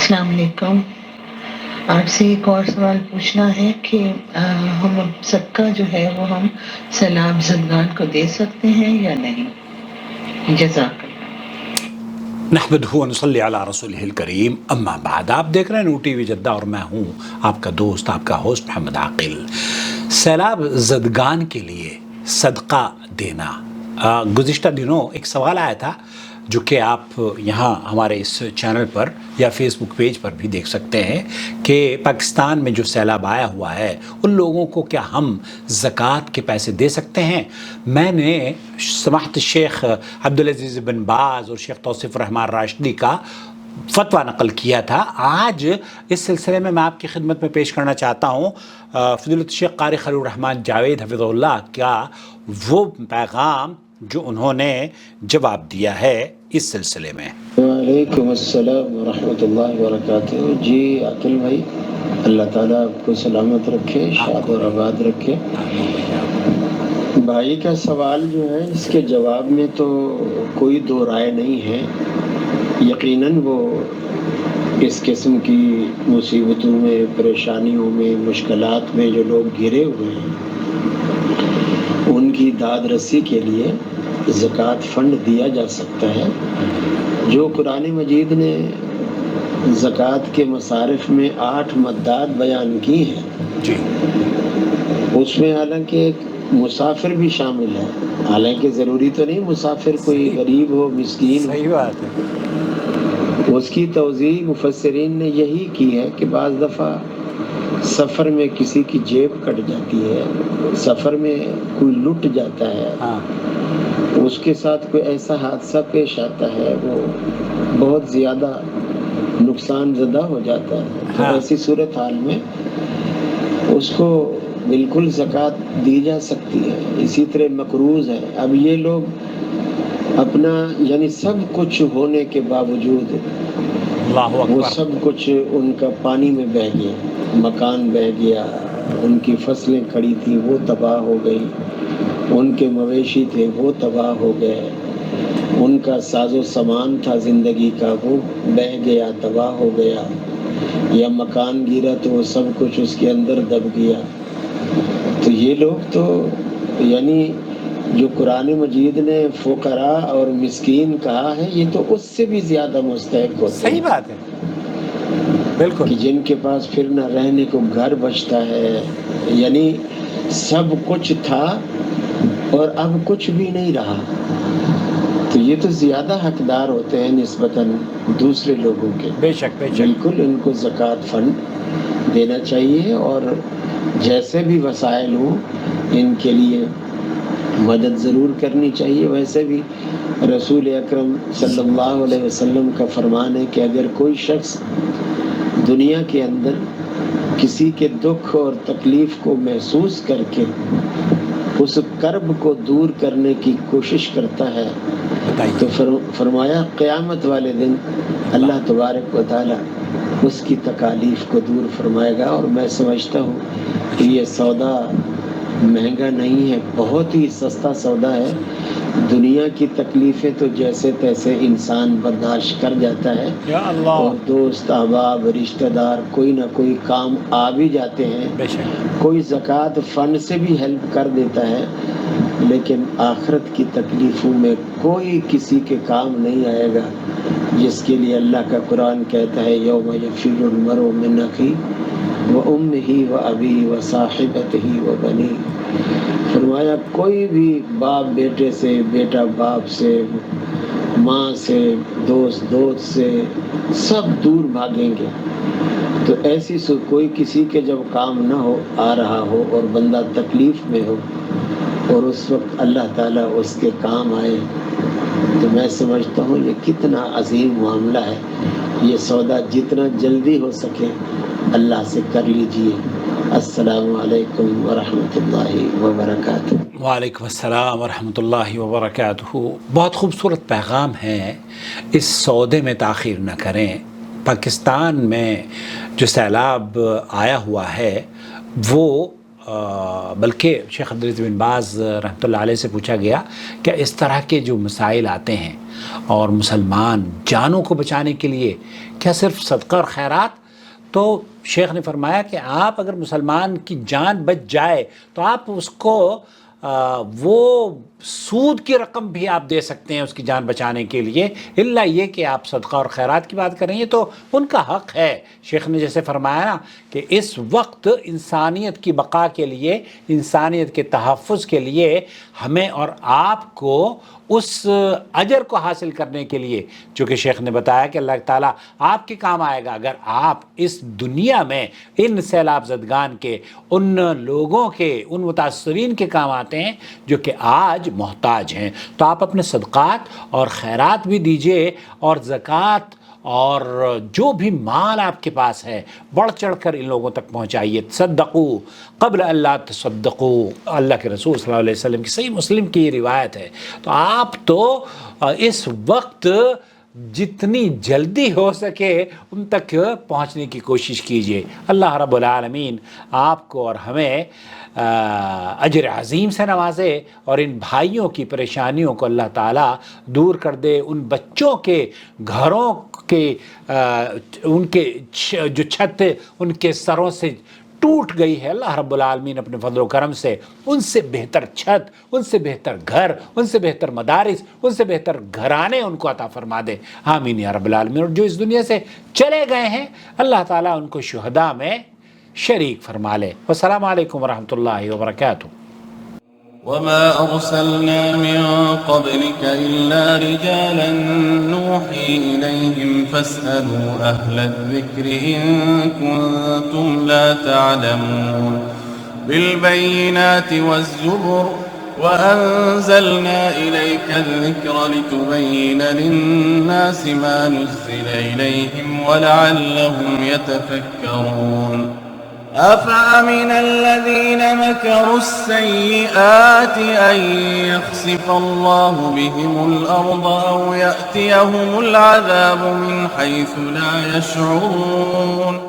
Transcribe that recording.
السلام علیکم. آپ سے ایک اور سوال پوچھنا ہے کہ ہم صدقہ جو ہے وہ ہم سیلاب زدگان کو دے سکتے ہیں یا نہیں؟ جزاک اللہ. نحمدہ و نصلی علی رسولہ الکریم، اما بعد. آپ دیکھ رہے ہیں نو ٹی وی جدہ اور میں ہوں آپ کا دوست، آپ کا ہوسٹ محمد عاقل. سیلاب زدگان کے لیے صدقہ دینا. گزشتہ دنوں ایک سوال آیا تھا جو کہ آپ یہاں ہمارے اس چینل پر یا فیس بک پیج پر بھی دیکھ سکتے ہیں کہ پاکستان میں جو سیلاب آیا ہوا ہے ان لوگوں کو کیا ہم زکوٰۃ کے پیسے دے سکتے ہیں. میں نے سماحت شیخ عبدالعزیز بن باز اور شیخ توصیف الرحمن راشدی کا فتویٰ نقل کیا تھا. آج اس سلسلے میں آپ کی خدمت میں پیش کرنا چاہتا ہوں فضیلت شیخ قاری خلیل الرحمن جاوید حفظہ اللہ کا وہ پیغام جو انہوں نے جواب دیا ہے اس سلسلے میں. وعلیکم السلام ورحمۃ اللہ وبرکاتہ. جی عاقل بھائی، اللہ تعالیٰ آپ کو سلامت رکھے، شاد اور آباد رکھے. بھائی کا سوال جو ہے اس کے جواب میں تو کوئی دو رائے نہیں ہے. یقیناً وہ اس قسم کی مصیبتوں میں، پریشانیوں میں، مشکلات میں جو لوگ گھرے ہوئے ہیں ان کی داد رسی کے لیے زکوٰۃ فنڈ دیا جا سکتا ہے. جو قرآن مجید نے زکوٰۃ کے مصارف میں 8 مدات بیان کی ہیں جی، اس میں حالانکہ ایک مسافر بھی شامل ہے. حالانکہ ضروری تو نہیں مسافر کوئی غریب ہو، مسکین ہو. صحیح بات ہے. اس کی توضیح مفسرین نے یہی کی ہے کہ بعض دفعہ سفر میں کسی کی جیب کٹ جاتی ہے، سفر میں کوئی لٹ جاتا ہے، اس کے ساتھ کوئی ایسا حادثہ پیش آتا ہے وہ بہت زیادہ نقصان زدہ ہو جاتا ہے. تو ایسی صورتحال میں اس کو بالکل زکوٰۃ دی جا سکتی ہے. اسی طرح مقروض ہے. اب یہ لوگ اپنا یعنی سب کچھ ہونے کے باوجود وہ سب کچھ ان کا پانی میں بہہ گیا، مکان بہہ گیا، ان کی فصلیں کھڑی تھیں وہ تباہ ہو گئی، ان کے مویشی تھے وہ تباہ ہو گئے، ان کا ساز و سامان تھا زندگی کا وہ بہہ گیا، تباہ ہو گیا، یا مکان گرا تو وہ سب کچھ اس کے اندر دب گیا. تو یہ لوگ تو یعنی جو قرآن مجید نے فقراء اور مسکین کہا ہے یہ تو اس سے بھی زیادہ مستحق ہوتے ہیں. صحیح بات ہے، بالکل. کہ جن کے پاس پھر نہ رہنے کو گھر بچتا ہے، یعنی سب کچھ تھا اور اب کچھ بھی نہیں رہا، تو یہ تو زیادہ حقدار ہوتے ہیں نسبتاً دوسرے لوگوں کے. بے شک بے شک. بالکل ان کو زکوٰۃ فنڈ دینا چاہیے اور جیسے بھی وسائل ہوں ان کے لیے مدد ضرور کرنی چاہیے. ویسے بھی رسول اکرم صلی اللہ علیہ وسلم کا فرمان ہے کہ اگر کوئی شخص دنیا کے اندر کسی کے دکھ اور تکلیف کو محسوس کر کے اس کرب کو دور کرنے کی کوشش کرتا ہے تو فرمایا قیامت والے دن اللہ تبارک و تعالی اس کی تکالیف کو دور فرمائے گا. اور میں سمجھتا ہوں کہ یہ سودا مہنگا نہیں ہے، بہت ہی سستا سودا ہے. دنیا کی تکلیفیں تو جیسے تیسے انسان برداشت کر جاتا ہے، یا اللہ. اور دوست احباب رشتہ دار کوئی نہ کوئی کام آ بھی جاتے ہیں، بے شک. کوئی زکوٰۃ فنڈ سے بھی ہیلپ کر دیتا ہے، لیکن آخرت کی تکلیفوں میں کوئی کسی کے کام نہیں آئے گا جس کے لیے اللہ کا قرآن کہتا ہے یوم یفر المرء من اخیہ وامہ وابیہ وصاحبتہ وبنیہ. فرمایا کوئی بھی باپ بیٹے سے، بیٹا باپ سے، ماں سے، دوست سے سب دور بھاگیں گے. تو ایسی کوئی کسی کے جب کام نہ ہو آ رہا ہو اور بندہ تکلیف میں ہو اور اس وقت اللہ تعالیٰ اس کے کام آئے تو میں سمجھتا ہوں یہ کتنا عظیم معاملہ ہے. یہ سودا جتنا جلدی ہو سکے اللہ سے کر لیجئے. السلام علیکم ورحمۃ اللہ وبرکاتہ. وعلیکم السلام ورحمۃ اللہ وبرکاتہ. بہت خوبصورت پیغام ہے. اس سودے میں تاخیر نہ کریں. پاکستان میں جو سیلاب آیا ہوا ہے وہ بلکہ شیخ عبدالعزیز بن باز رحمۃ اللہ علیہ سے پوچھا گیا کہ اس طرح کے جو مسائل آتے ہیں اور مسلمان جانوں کو بچانے کے لیے کیا صرف صدقہ اور خیرات؟ تو شیخ نے فرمایا کہ آپ اگر مسلمان کی جان بچ جائے تو آپ اس کو وہ سود کی رقم بھی آپ دے سکتے ہیں اس کی جان بچانے کے لیے، الا یہ کہ آپ صدقہ اور خیرات کی بات کریں، یہ تو ان کا حق ہے۔ شیخ نے جیسے فرمایا نا کہ اس وقت انسانیت کی بقا کے لیے، انسانیت کے تحفظ کے لیے ہمیں اور آپ کو اس اجر کو حاصل کرنے کے لیے، چونکہ شیخ نے بتایا کہ اللہ تعالیٰ آپ کے کام آئے گا اگر آپ اس دنیا میں ان سیلاب زدگان کے، ان لوگوں کے، ان متاثرین کے کام آتے ہیں جو کہ آج محتاج ہیں۔ تو آپ اپنے صدقات اور خیرات بھی دیجئے، اور زکوٰۃ اور جو بھی مال آپ کے پاس ہے بڑھ چڑھ کر ان لوگوں تک پہنچائیے۔ تصدقوا قبل اللہ تصدقوا، اللہ کے رسول صلی اللہ علیہ وسلم کی صحیح مسلم کی یہ روایت ہے۔ تو آپ تو اس وقت جتنی جلدی ہو سکے ان تک پہنچنے کی کوشش کیجیے۔ اللہ رب العالمین آپ کو اور ہمیں اجر عظیم سے نوازے، اور ان بھائیوں کی پریشانیوں کو اللہ تعالیٰ دور کر دے، ان بچوں کے گھروں کے ان کے جو چھت ان کے سروں سے ٹوٹ گئی ہے، اللہ رب العالمین اپنے فضل و کرم سے ان سے بہتر چھت، ان سے بہتر گھر، ان سے بہتر مدارس، ان سے بہتر گھرانے ان کو عطا فرما دے، آمین یا رب العالمین۔ اور جو اس دنیا سے چلے گئے ہیں اللہ تعالیٰ ان کو شہداء میں شریک فرما لے۔ والسلام علیکم ورحمۃ اللہ وبرکاتہ۔ وما أرسلنا من قبلك إلا رجالا نوحي إليهم فاسألوا أهل الذكر إن كنتم لا تعلمون بالبينات والزبر وأنزلنا إليك الذكر لتبين للناس ما نزل إليهم ولعلهم يتفكرون أفأمن الذين مكروا السيئات أن يخسف الله بهم الأرض أو يأتيهم العذاب من حيث لا يشعرون